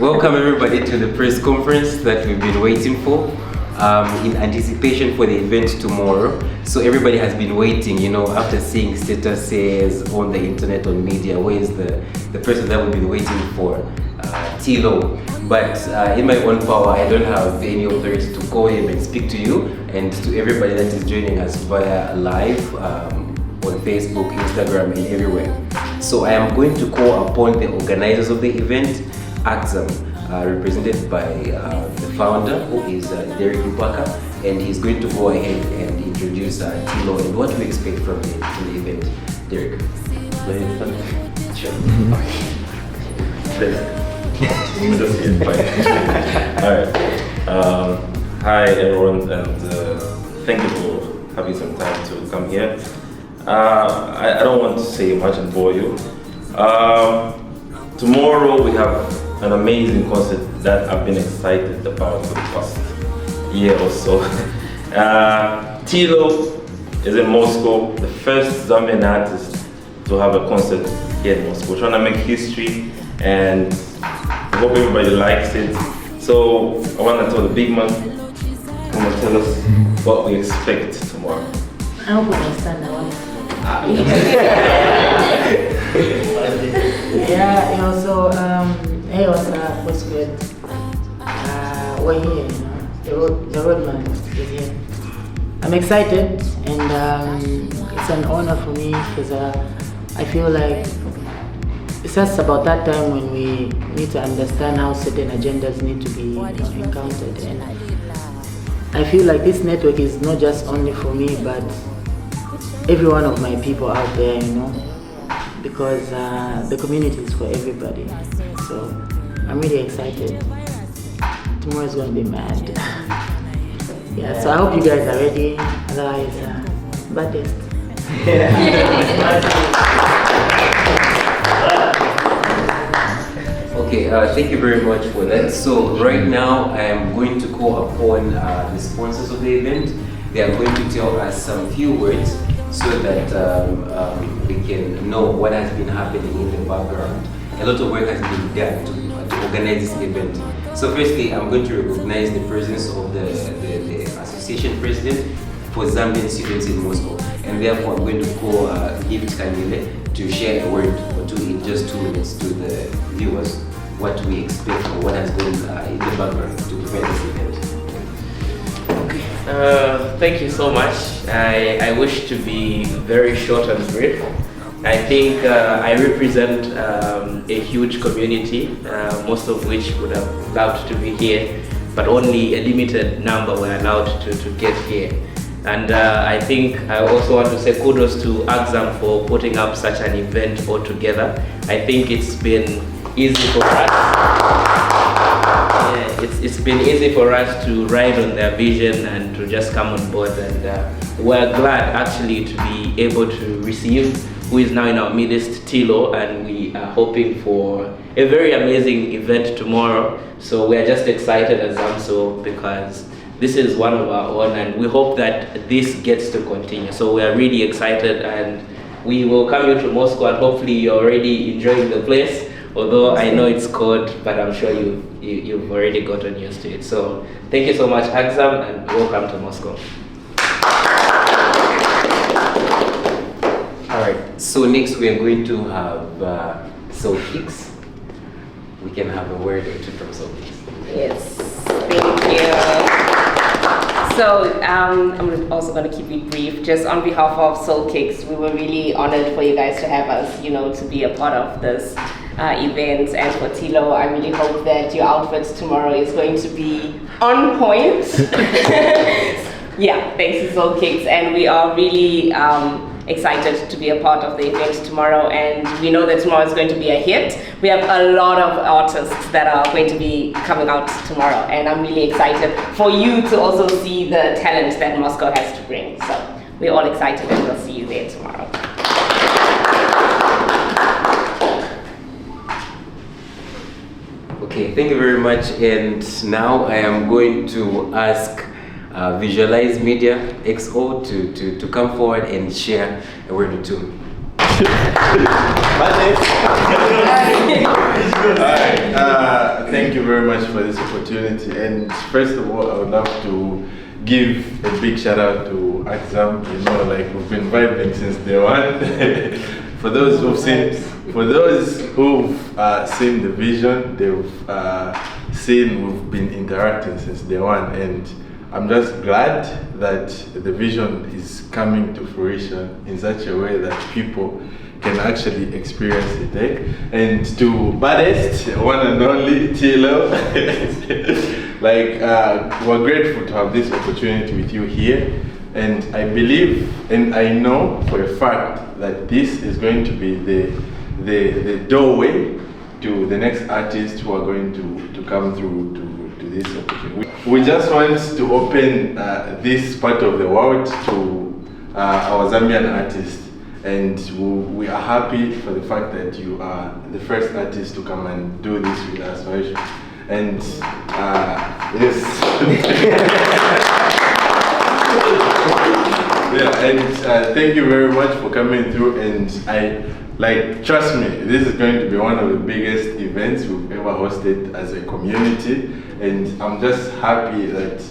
Welcome everybody to the press conference that we've been waiting for in anticipation for the event tomorrow. So everybody has been waiting, you know, after seeing statuses on the internet, on media, where is the person that we've been waiting for, Tilo. But in my own power, I don't have any authority to call him and speak to you and to everybody that is joining us via live on Facebook, Instagram, and everywhere. So I am going to call upon the organizers of the event, AXAM, represented by the founder, who is Derek Mpaka, and he's going to go ahead and introduce Tilo and what we expect from the event. Derek. Sure. Alright. Hi everyone, and thank you for having some time to come here. I don't want to say much and bore you. Tomorrow we have an amazing concert that I've been excited about for the past year or so. Tilo is in Moscow, the first Zambian artist to have a concert here in Moscow. We're trying to make history, and I hope everybody likes it. So I want to tell the big man, come and tell us what we expect tomorrow. I hope we understand that one. Yeah, you know, so hey, what's good? We're here, you know, the roadman is here. I'm excited, and it's an honor for me because I feel like it's just about that time when we need to understand how certain agendas need to be encountered. And I feel like this network is not just only for me, but every one of my people out there, you know, because the community is for everybody. So I'm really excited. Tomorrow is going to be mad. Yeah, so I hope you guys are ready. Otherwise, baddest. Okay, thank you very much for that. So right now I am going to call upon the sponsors of the event. They are going to tell us some few words so that we can know what has been happening in the background. A lot of work has been done to organize this event. So firstly, I'm going to recognize the presence of the association president for Zambian students in Moscow. And therefore, I'm going to call Gift Kanile to share a word or two in just 2 minutes to the viewers what we expect or what has gone in the background to prepare this event. Thank you so much. I wish to be very short and brief. I think I represent a huge community, most of which would have loved to be here, but only a limited number were allowed to get here. And I think I also want to say kudos to AXAM for putting up such an event altogether. I think it's been easy for us. It's been easy for us to ride on their vision and to just come on board, and we're glad actually to be able to receive who is now in our midst, Tilo, and we are hoping for a very amazing event tomorrow. So we are just excited as AMSO because this is one of our own, and we hope that this gets to continue. So we are really excited, and we will come you to Moscow, and hopefully you're already enjoying the place. Although I know it's cold, but I'm sure you've already gotten used to it. So thank you so much, AXAM, and welcome to Moscow. Alright, so next we are going to have Soul Kicks. We can have a word or two from Soul Kicks. Yes, thank you. So I'm also going to keep it brief. Just on behalf of Soul Kicks, we were really honored for you guys to have us, you know, to be a part of this event. And for Tilo, I really hope that your outfit tomorrow is going to be on point. Yeah, thanks to Soul Kicks, and we are really excited to be a part of the event tomorrow, and we know that tomorrow is going to be a hit. We have a lot of artists that are going to be coming out tomorrow, and I'm really excited for you to also see the talent that Moscow has to bring. So we're all excited, and we'll see you there tomorrow. Okay, thank you very much. And now I am going to ask Visualize Media XO to come forward and share a word or two. Alright, thank you very much for this opportunity. And first of all, I would love to give a big shout out to Axam. You know, like we've been vibing since day one. For those who've seen the vision, they've seen we've been interacting since day one, and I'm just glad that the vision is coming to fruition in such a way that people can actually experience it. And to BADDEST, one and only Tilo, like we're grateful to have this opportunity with you here. And I believe and I know for a fact that this is going to be the doorway to the next artists who are going to come through to this opportunity. We just want to open this part of the world to our Zambian artists, and we are happy for the fact that you are the first artist to come and do this with us, right? And yes. Yeah, and thank you very much for coming through, and trust me, this is going to be one of the biggest events we've ever hosted as a community, and I'm just happy that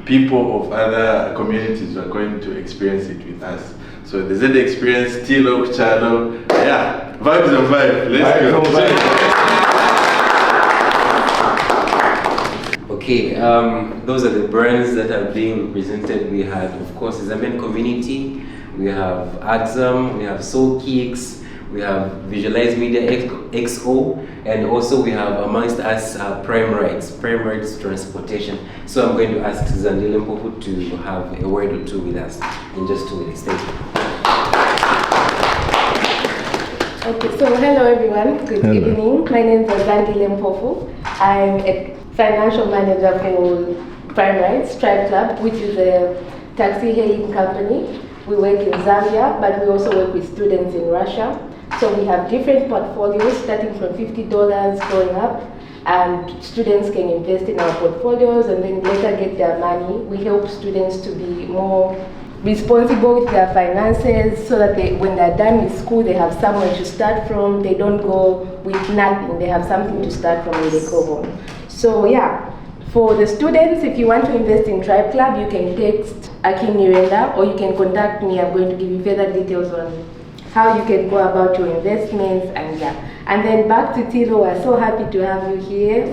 people of other communities are going to experience it with us. So the Z experience, Tilo, Chalo, yeah, vibes and vibes, let's go. Okay, those are the brands that are being represented. We have, of course, the Zambian community, we have Axam, we have Soul Kicks, we have Visualize Media XO, and also we have amongst us Prime Rides Transportation. So I'm going to ask Zandile Mpofu to have a word or two with us in just 2 minutes. Thank you. Okay, so hello everyone, good evening. My name is Zandile Mpofu. I'm a financial manager for Prime Rides Tribe Club, which is a taxi hailing company. We work in Zambia, but we also work with students in Russia. So we have different portfolios starting from $50 going up, and students can invest in our portfolios and then later get their money. We help students to be more responsible with their finances so that when they're done with school, they have somewhere to start from. They don't go with nothing. They have something to start from when they go home. So yeah, for the students, if you want to invest in Tribe Club, you can text Akin Nirenda or you can contact me. I'm going to give you further details on how you can go about your investments, and yeah. And then back to Tilo, we're so happy to have you here.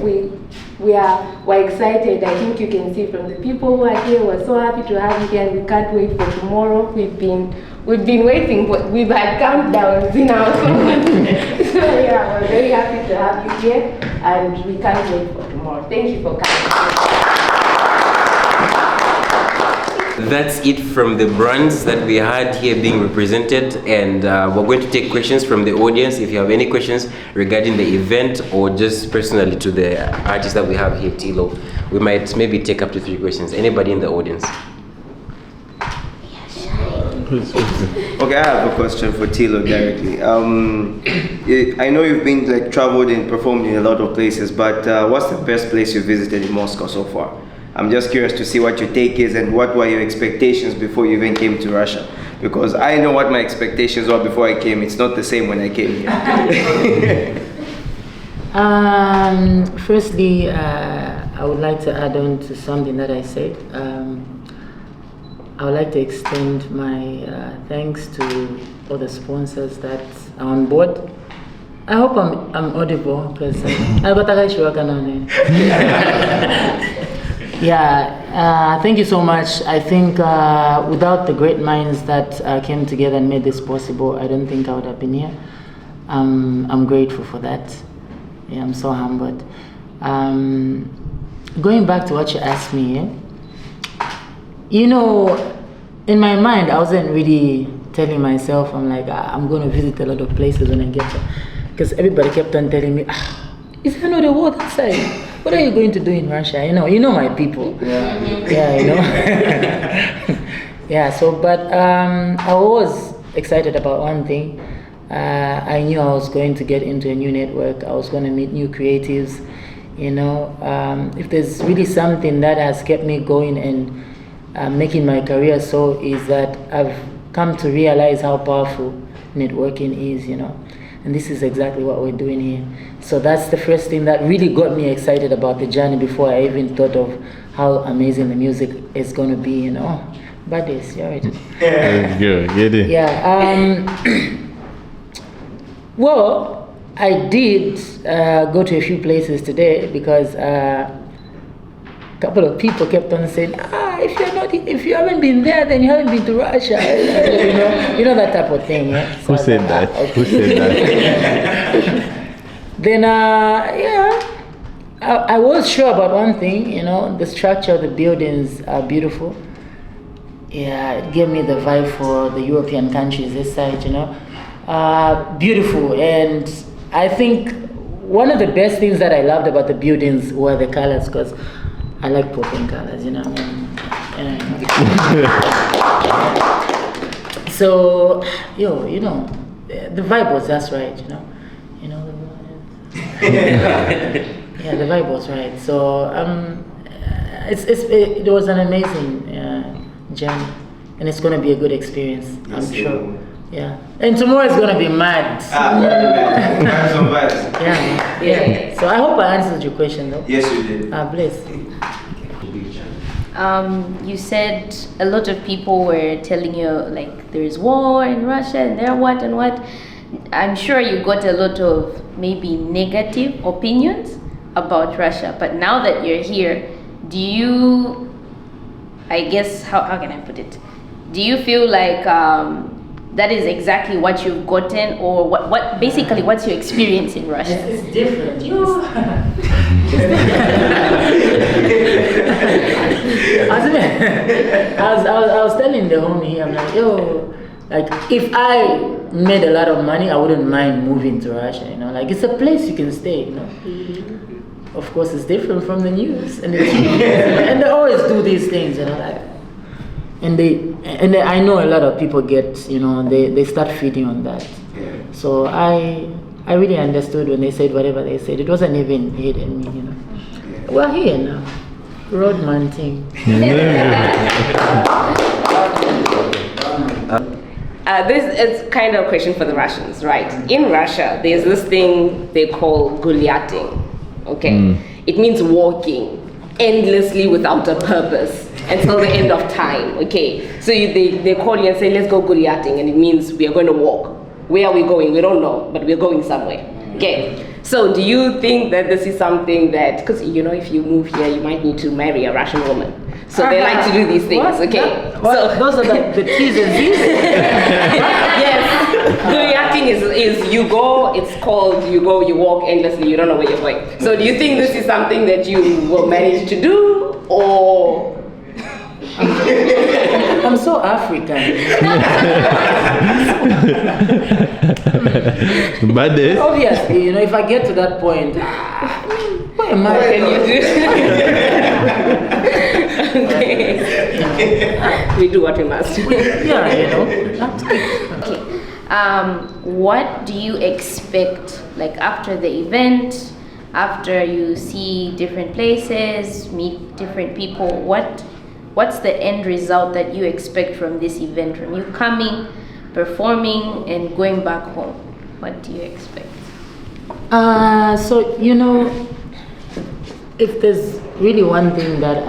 We're excited. I think you can see from the people who are here, we're so happy to have you here, and we can't wait for tomorrow. We've been waiting, but we've had countdowns in our phone. So yeah, we're very happy to have you here, and we can't wait for tomorrow. Thank you for coming. That's it from the brands that we had here being represented, and we're going to take questions from the audience. If you have any questions regarding the event or just personally to the artists that we have here, Tilo, we might maybe take up to 3 questions. Anybody in the audience? Okay, I have a question for Tilo directly. I know you've been traveled and performed in a lot of places, but what's the best place you visited in Moscow so far? I'm just curious to see what your take is and what were your expectations before you even came to Russia. Because I know what my expectations were before I came. It's not the same when I came here. Firstly, I would like to add on to something that I said. I would like to extend my thanks to all the sponsors that are on board. I hope I'm audible because I got a working on it. Yeah, thank you so much. I think without the great minds that came together and made this possible, I don't think I would have been here. I'm grateful for that. Yeah, I'm so humbled. Going back to what you asked me, you know, in my mind, I wasn't really telling myself, I'm like, I'm going to visit a lot of places when I get there. Because everybody kept on telling me, is there no the war outside? What are you going to do in Russia? You know my people. Yeah, you know. Yeah, so, but I was excited about one thing. I knew I was going to get into a new network. I was going to meet new creatives. You know, if there's really something that has kept me going and making my career so, is that I've come to realize how powerful networking is, you know. and this is exactly what we're doing here. So that's the first thing that really got me excited about the journey before I even thought of how amazing the music is going to be, you know. BADDEST, you already. Let's go, get it. Yeah. Well, I did go to a few places today because a couple of people kept on saying, if you haven't been there, then you haven't been to Russia. you know that type of thing. Yeah? So Who said that? Okay. Who said that? Then, I was sure about one thing, you know, the structure of the buildings are beautiful. Yeah, it gave me the vibe for the European countries this side, you know. Beautiful, and I think one of the best things that I loved about the buildings were the colors, because I like popping colors, you know what I mean? So, you know, the vibe was just right, you know. Yeah, the vibe was right. So, it was an amazing journey, and it's going to be a good experience, I'm sure. Yeah, and tomorrow is going to be mad. Yeah. So I hope I answered your question, though. Yes, you did. Bless. You said a lot of people were telling you like there's war in Russia and there what and what. I'm sure you got a lot of maybe negative opinions about Russia, but now that you're here, do you, I guess, how can I put it? Do you feel like that is exactly what you've gotten, or what basically what's your experience in Russia? It's different. I was telling the homie here, I'm like, like if I made a lot of money, I wouldn't mind moving to Russia, you know, like it's a place you can stay, you know. Of course, it's different from the news and the TV, and they always do these things, you know, like, and I know a lot of people get, you know, they start feeding on that. So I really understood when they said whatever they said. It wasn't even hidden me, you know. We're here now, roadman thing. This is kind of a question for the Russians, right? In Russia, there's this thing they call gulyating, okay? It means walking endlessly without a purpose until the end of time, okay? So they call you and say, let's go gulyating, and it means we are going to walk. Where are we going? We don't know, but we're going somewhere, okay? So do you think that this is something that, because you know, if you move here, you might need to marry a Russian woman. So they like to do these things, okay? So those are the T's and C's? Yes, gulyating is you go, it's called you go, you walk endlessly, you don't know where you're going. So do you think this is something that you will manage to do, or? I'm so African. BADDEST. Obviously, you know, if I get to that point, what am I? What can you do? Okay. We do what we must. Yeah, you know. Okay. What do you expect, like after the event, after you see different places, meet different people, what's the end result that you expect from this event, from you coming, performing, and going back home? What do you expect? So, you know, if there's really one thing that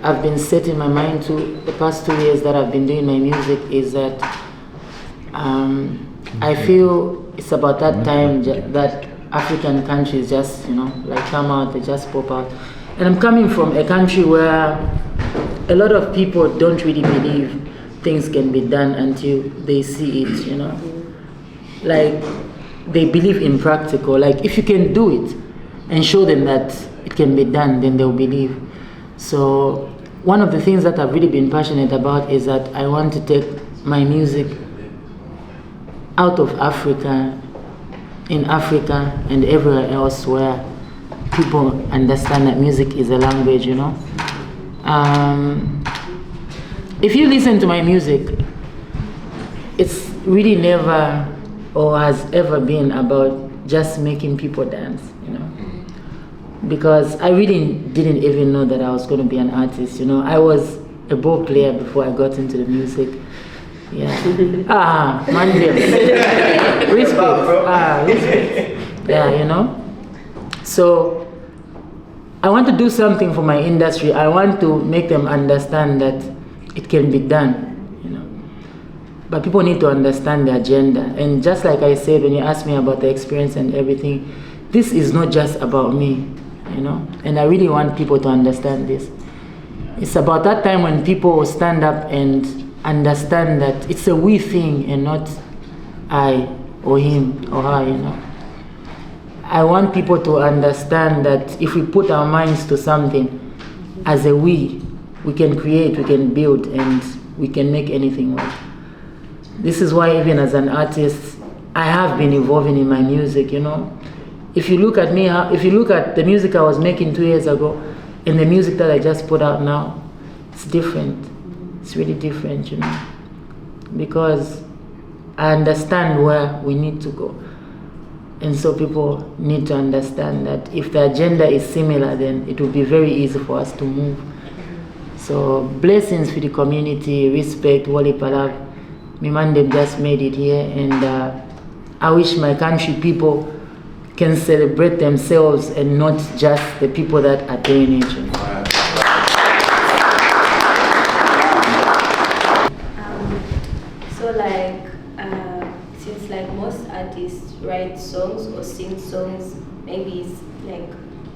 I've been setting my mind to the past 2 years that I've been doing my music is that I feel it's about that time that African countries just, you know, like come out, they just pop out. And I'm coming from a country where a lot of people don't really believe things can be done until they see it, you know. Like, they believe in practical. Like, if you can do it and show them that it can be done, then they'll believe. So, one of the things that I've really been passionate about is that I want to take my music out of Africa, in Africa, and everywhere else where people understand that music is a language, you know. If you listen to my music, it's really never or has ever been about just making people dance, you know. Because I really didn't even know that I was going to be an artist, you know. I was a ball player before I got into the music. Yeah. Monday. Respect. Respect. Yeah, you know. So I want to do something for my industry. I want to make them understand that it can be done, you know. But people need to understand the agenda. And just like I said, when you asked me about the experience and everything, this is not just about me, you know. And I really want people to understand this. It's about that time when people will stand up and understand that it's a we thing and not I or him or her, you know. I want people to understand that if we put our minds to something as a we can create, we can build, and we can make anything work. This is why even as an artist, I have been evolving in my music, you know. If you look at me, if you look at the music I was making 2 years ago and the music that I just put out now, it's different. It's really different, you know, because I understand where we need to go. And so people need to understand that if the agenda is similar, then it will be very easy for us to move. So blessings for the community, respect, Wali Palab. Mimandem just made it here, and I wish my country people can celebrate themselves and not just the people that are doing it. You know? So like, since like most artists write songs or sing songs, maybe it's like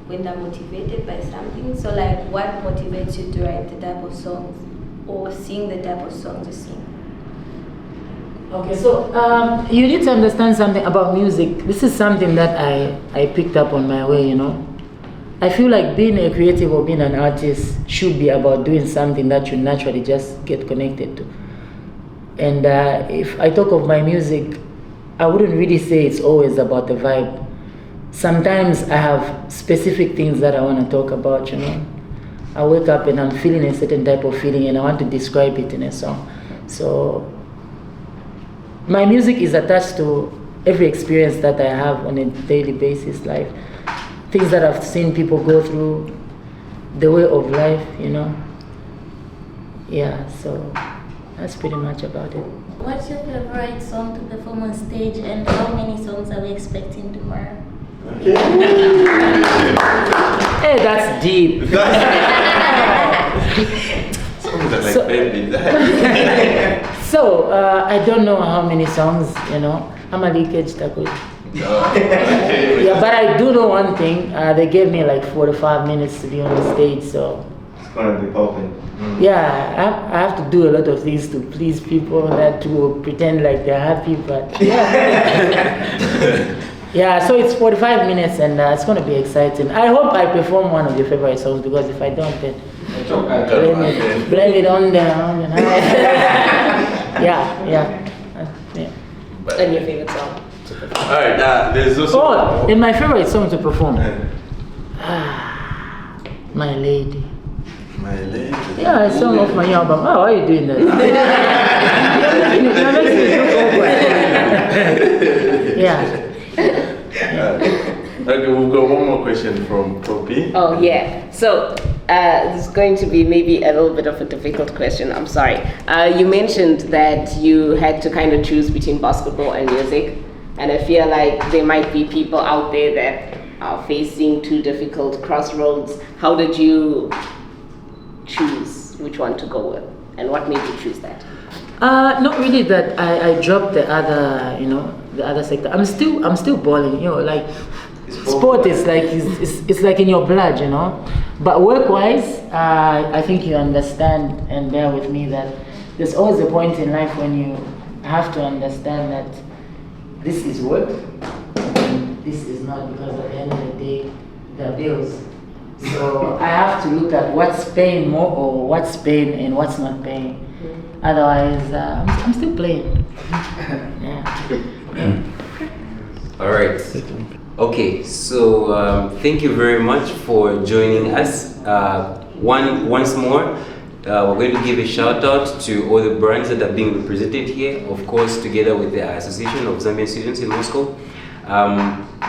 when they're motivated by something. So like, what motivates you to write the type of songs or sing the type of songs you sing? Okay, so you need to understand something about music. This is something that I picked up on my way, you know. I feel like being a creative or being an artist should be about doing something that you naturally just get connected to. And if I talk of my music, I wouldn't really say it's always about the vibe. Sometimes I have specific things that I want to talk about, you know. I wake up and I'm feeling a certain type of feeling and I want to describe it in a song. So my music is attached to every experience that I have on a daily basis, like things that I've seen people go through, the way of life, you know. Yeah, so that's pretty much about it. What's your favorite song to perform on stage, and how many songs are we expecting tomorrow? Okay. Hey, that's deep. So, so I don't know how many songs, you know. I'm a leakage taku. Yeah, but I do know one thing. They gave me like 45 minutes to be on the stage, so It's gonna be popping. yeah, I have to do a lot of things to please people that will pretend like they're happy, but yeah. Yeah, so it's 45 minutes and it's going to be exciting. I hope I perform one of your favorite songs, because if I don't, then blame it on them. You know? yeah. And your favorite song? Alright, there's also. Oh, and my favorite song to perform. My Lady. My Lady. Yeah, a song of my album. Oh, why are you doing that? Yeah. Okay, we've got one more question from Poppy. Oh, yeah. So, this is going to be maybe a little bit of a difficult question. I'm sorry. You mentioned that you had to kind of choose between basketball and music. And I feel like there might be people out there that are facing two difficult crossroads. How did you choose which one to go with? And what made you choose that? Not really that I dropped the other, you know, the other sector. I'm still balling, you know, like sport is like it's like in your blood, you know. But work-wise, I think you understand and bear with me that there's always a point in life when you have to understand that this is work and this is not, because at the end of the day, there are bills. So I have to look at what's paying more or what's paying and what's not paying. Otherwise, I'm still playing. Yeah. All right. Okay, so thank you very much for joining us. Once more, we're going to give a shout out to all the brands that are being represented here, of course, together with the Association of Zambian Students in Moscow.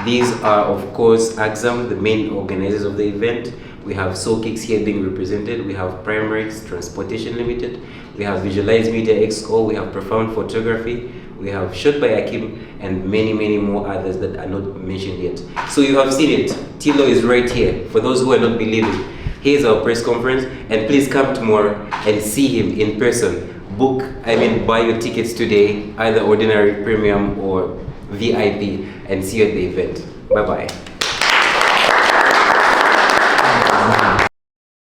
These are, of course, Axam, the main organizers of the event. We have SoulKicks here being represented. We have Primarex Transportation Limited. We have Visualize Media XO. We have Profound Photography. We have Shot by Akim and many, many more others that are not mentioned yet. So you have seen it. Tilo is right here. For those who are not believing, here's our press conference, and please come tomorrow and see him in person. Buy your tickets today, either ordinary, premium, or VIP, and see you at the event. Bye-bye.